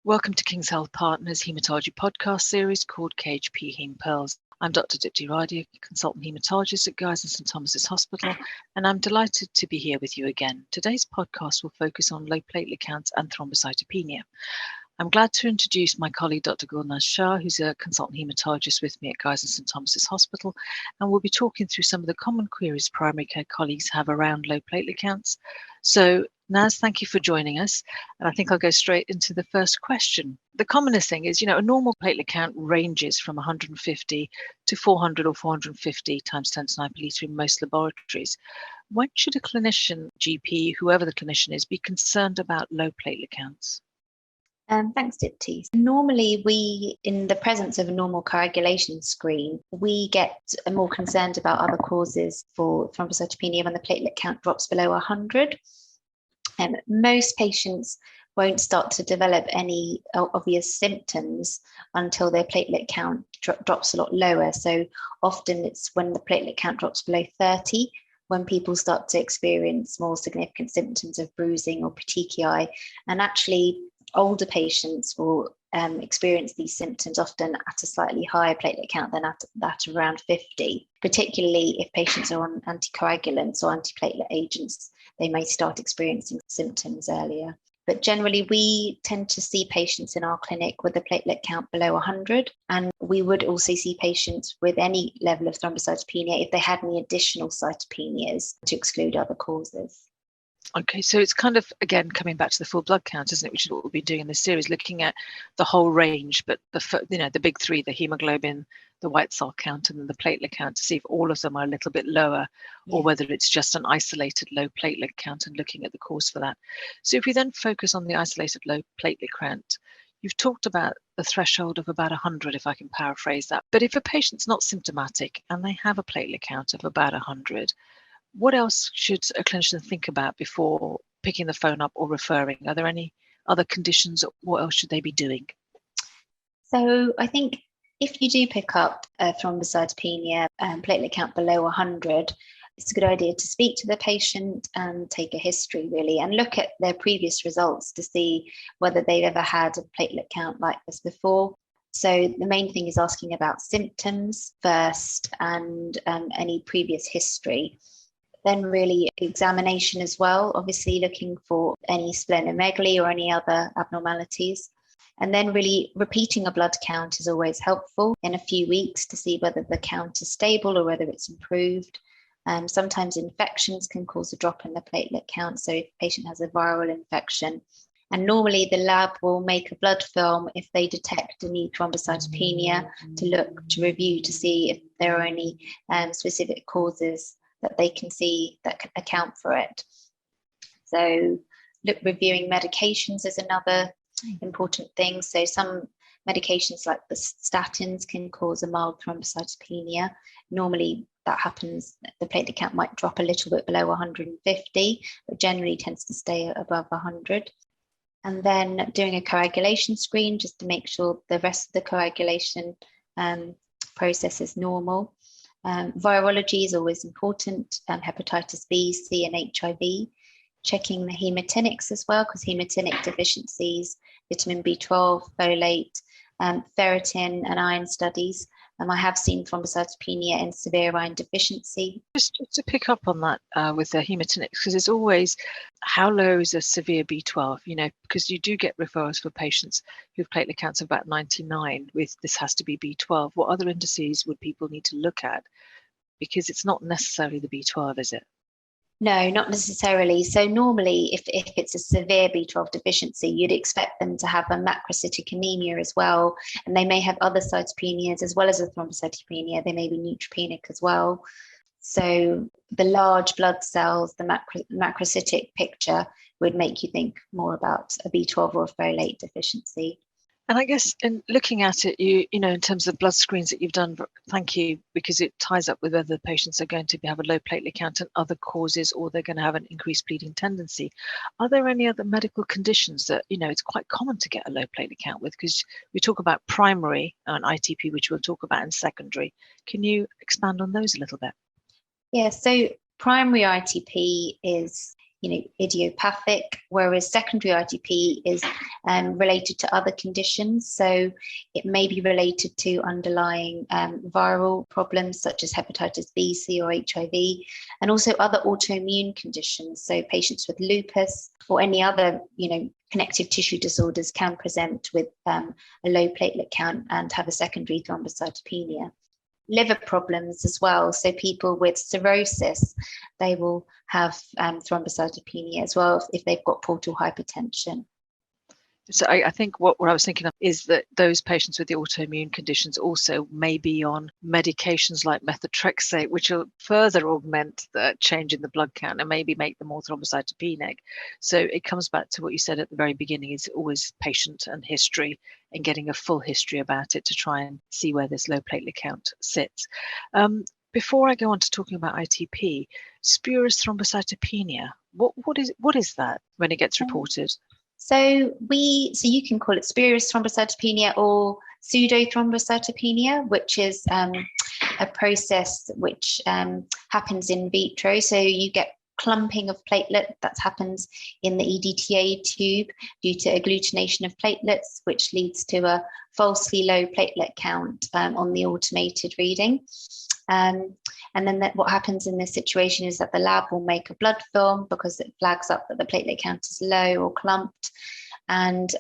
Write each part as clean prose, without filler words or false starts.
Welcome to King's Health Partners Haematology podcast series called KHP HaemPearls. I'm Dr Deepti Radia, consultant haematologist at Guy's and St Thomas's Hospital, and I'm delighted to be here with you again. Today's podcast will focus on low platelet counts and thrombocytopenia. I'm glad to introduce my colleague, Dr. Gulnaz Shah, who's a consultant haematologist with me at Guy's and St Thomas's Hospital, and we'll be talking through some of the common queries primary care colleagues have around low platelet counts. So, Naz, thank you for joining us. And I think I'll go straight into the first question. The commonest thing is, a normal platelet count ranges from 150 to 400 or 450 times 10 to the 9 per litre in most laboratories. When should a clinician, GP, whoever the clinician is, be concerned about low platelet counts? Thanks, Dipti. Normally, in the presence of a normal coagulation screen, we get more concerned about other causes for thrombocytopenia when the platelet count drops below 100. Most patients won't start to develop any obvious symptoms until their platelet count drops a lot lower. So often it's when the platelet count drops below 30 when people start to experience more significant symptoms of bruising or petechiae. And actually, older patients will experience these symptoms often at a slightly higher platelet count than at that around 50, particularly if patients are on anticoagulants or antiplatelet agents. They may start experiencing symptoms earlier. But generally, we tend to see patients in our clinic with a platelet count below 100. And we would also see patients with any level of thrombocytopenia if they had any additional cytopenias to exclude other causes. Okay, so it's kind of, again, coming back to the full blood count, isn't it? Which is what we'll be doing in this series, looking at the whole range, but the big three, the hemoglobin, the white cell count, and then the platelet count, to see if all of them are a little bit lower, or whether it's just an isolated low platelet count, and looking at the cause for that. So if we then focus on the isolated low platelet count, you've talked about the threshold of about 100, if I can paraphrase that. But if a patient's not symptomatic and they have a platelet count of about 100, what else should a clinician think about before picking the phone up or referring? Are there any other conditions? What else should they be doing? So I think if you do pick up a thrombocytopenia platelet count below 100, it's a good idea to speak to the patient and take a history, really, and look at their previous results to see whether they've ever had a platelet count like this before. So the main thing is asking about symptoms first and any previous history. Then really examination as well, obviously looking for any splenomegaly or any other abnormalities. And then really repeating a blood count is always helpful in a few weeks to see whether the count is stable or whether it's improved. Sometimes infections can cause a drop in the platelet count. So if the patient has a viral infection, and normally the lab will make a blood film if they detect a new thrombocytopenia to review to see if there are any specific causes that they can see that can account for it. So reviewing medications is another important thing. So some medications like the statins can cause a mild thrombocytopenia. Normally that happens, the platelet count might drop a little bit below 150, but generally tends to stay above 100. And then doing a coagulation screen just to make sure the rest of the coagulation process is normal. Virology is always important, hepatitis B, C, and HIV. Checking the hematinics as well, because hematinic deficiencies, vitamin B12, folate, ferritin, and iron studies. I have seen thrombocytopenia in severe iron deficiency. Just to pick up on that with the hematinics, because it's always how low is a severe B12, because you do get referrals for patients who have platelet counts of about 99 with this has to be B12. What other indices would people need to look at? Because it's not necessarily the B12, is it? No, not necessarily. So normally, if it's a severe B12 deficiency, you'd expect them to have a macrocytic anemia as well. And they may have other cytopenias as well as a thrombocytopenia. They may be neutropenic as well. So the large blood cells, the macrocytic picture would make you think more about a B12 or a folate deficiency. And I guess in looking at it, in terms of blood screens that you've done, thank you, because it ties up with whether the patients are going to have a low platelet count and other causes, or they're going to have an increased bleeding tendency. Are there any other medical conditions that, it's quite common to get a low platelet count with? Because we talk about primary and ITP, which we'll talk about in secondary. Can you expand on those a little bit? Yeah, so primary ITP is idiopathic, whereas secondary ITP is related to other conditions. So it may be related to underlying viral problems such as hepatitis B, C, or HIV, and also other autoimmune conditions. So patients with lupus or any other, connective tissue disorders can present with a low platelet count and have a secondary thrombocytopenia. Liver problems as well. So people with cirrhosis, they will have thrombocytopenia as well if they've got portal hypertension. So I think what I was thinking of is that those patients with the autoimmune conditions also may be on medications like methotrexate, which will further augment the change in the blood count and maybe make them more thrombocytopenic. So it comes back to what you said at the very beginning, is always patient and history and getting a full history about it to try and see where this low platelet count sits. Before I go on to talking about ITP, spurious thrombocytopenia, what is that when it gets reported? So you can call it spurious thrombocytopenia or pseudo-thrombocytopenia, which is a process which happens in vitro. So you get clumping of platelet that happens in the EDTA tube due to agglutination of platelets, which leads to a falsely low platelet count on the automated reading. And then what happens in this situation is that the lab will make a blood film because it flags up that the platelet count is low or clumped, and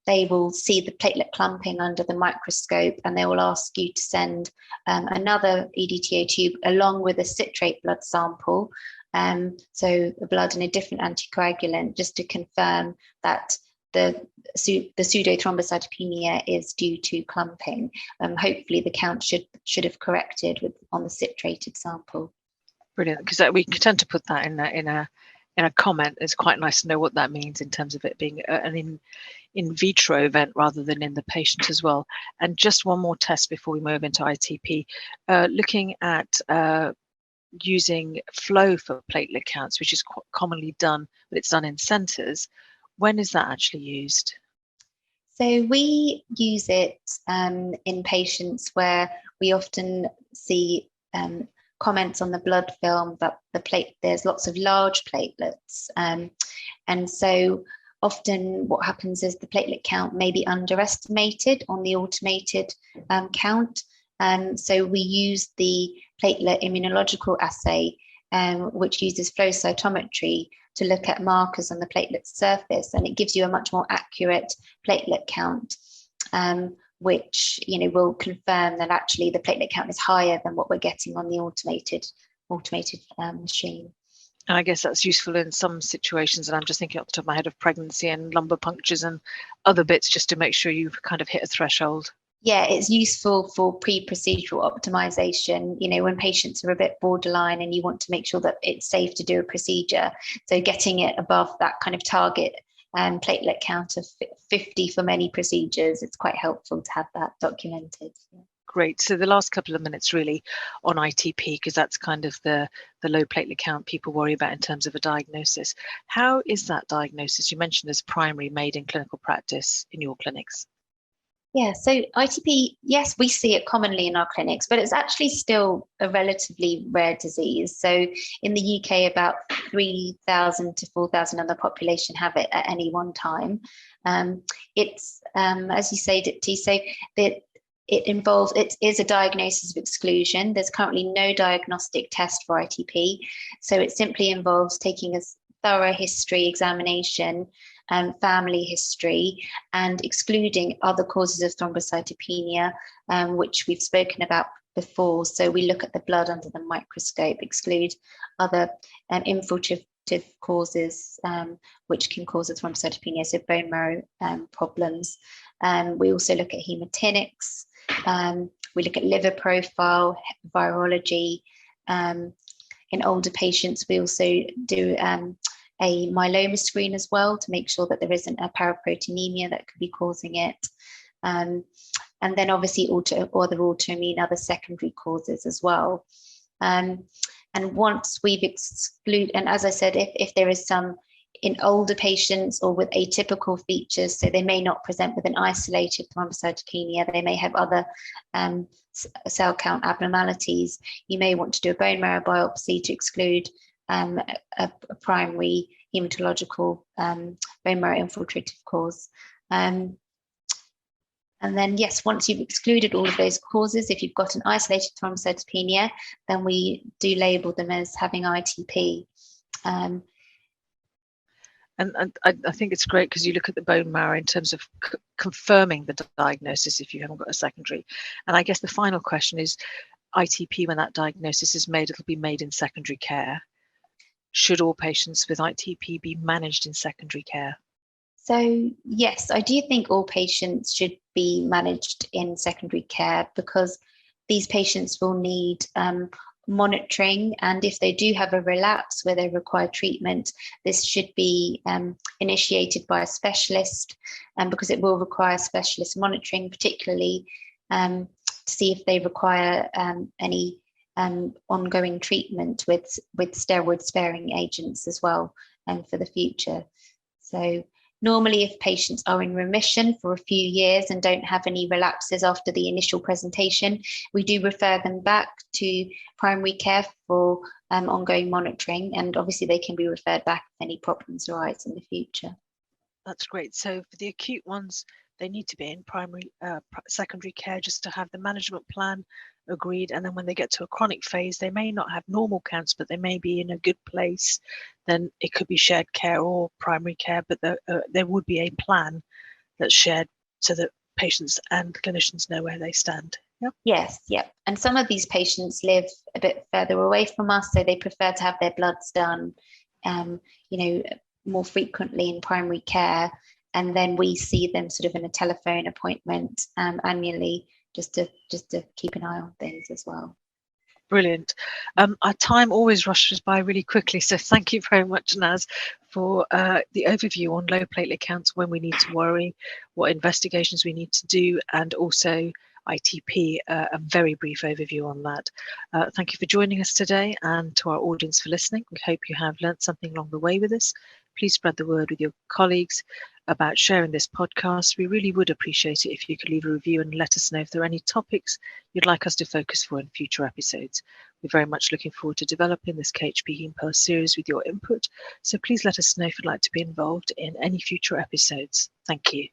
they will see the platelet clumping under the microscope, and they will ask you to send another EDTA tube along with a citrate blood sample, so the blood in a different anticoagulant, just to confirm that the pseudo-thrombocytopenia is due to clumping. Hopefully the count should have corrected on the citrated sample. Brilliant, because we tend to put that in a comment. It's quite nice to know what that means in terms of it being an in vitro event rather than in the patient as well. And just one more test before we move into ITP, looking at using flow for platelet counts, which is quite commonly done, but it's done in centres. When is that actually used? So we use it in patients where we often see comments on the blood film that there's lots of large platelets. And so often what happens is the platelet count may be underestimated on the automated count. So we use the platelet immunological assay, which uses flow cytometry to look at markers on the platelet surface, and it gives you a much more accurate platelet count, which will confirm that actually the platelet count is higher than what we're getting on the automated machine. And I guess that's useful in some situations, and I'm just thinking off the top of my head of pregnancy and lumbar punctures and other bits, just to make sure you've kind of hit a threshold. Yeah, it's useful for pre-procedural optimization, when patients are a bit borderline and you want to make sure that it's safe to do a procedure. So getting it above that kind of target platelet count of 50 for many procedures, it's quite helpful to have that documented. Yeah. Great. So the last couple of minutes really on ITP, because that's kind of the low platelet count people worry about in terms of a diagnosis. How is that diagnosis? You mentioned as primary made in clinical practice in your clinics. Yeah, so ITP, yes, we see it commonly in our clinics, but it's actually still a relatively rare disease. So in the UK, about 3,000 to 4,000 of the population have it at any one time. It's, as you say, Dipti, so that it is a diagnosis of exclusion. There's currently no diagnostic test for ITP. So it simply involves taking a thorough history examination, family history, and excluding other causes of thrombocytopenia, which we've spoken about before. So we look at the blood under the microscope, exclude other infiltrative causes which can cause a thrombocytopenia, so bone marrow problems. We also look at hematinics. We look at liver profile, virology. In older patients, we also do a myeloma screen as well to make sure that there isn't a paraproteinemia that could be causing it. And then obviously other autoimmune, other secondary causes as well. And once we've excluded, and as I said, if there is some in older patients or with atypical features, so they may not present with an isolated thrombocytopenia, they may have other cell count abnormalities, you may want to do a bone marrow biopsy to exclude a primary hematological bone marrow infiltrative cause. And then, yes, once you've excluded all of those causes, if you've got an isolated thrombocytopenia, then we do label them as having ITP. And I think it's great because you look at the bone marrow in terms of confirming the diagnosis if you haven't got a secondary. And I guess the final question is, ITP, when that diagnosis is made, it'll be made in secondary care. Should all patients with ITP be managed in secondary care? So yes, I do think all patients should be managed in secondary care, because these patients will need monitoring, and if they do have a relapse where they require treatment, this should be initiated by a specialist, because it will require specialist monitoring, particularly to see if they require any ongoing treatment with steroid sparing agents as well, and for the future. So normally, if patients are in remission for a few years and don't have any relapses after the initial presentation, we do refer them back to primary care for ongoing monitoring, and obviously they can be referred back if any problems arise in the future. That's great. So for the acute ones, they need to be in secondary care just to have the management plan agreed, and then when they get to a chronic phase, they may not have normal counts, but they may be in a good place. Then it could be shared care or primary care, but there would be a plan that's shared so that patients and clinicians know where they stand. Yep. Yes, yep. And some of these patients live a bit further away from us, so they prefer to have their bloods done, more frequently in primary care, and then we see them sort of in a telephone appointment annually, just to keep an eye on things as well. Brilliant. Our time always rushes by really quickly, so thank you very much, Naz, for the overview on low platelet counts, when we need to worry, what investigations we need to do, and also ITP, a very brief overview on that. Thank you for joining us today, and to our audience for listening. We hope you have learnt something along the way with us. Please spread the word with your colleagues about sharing this podcast. We really would appreciate it if you could leave a review and let us know if there are any topics you'd like us to focus for in future episodes. We're very much looking forward to developing this KHP HaemPearls series with your input, so please let us know if you'd like to be involved in any future episodes. Thank you.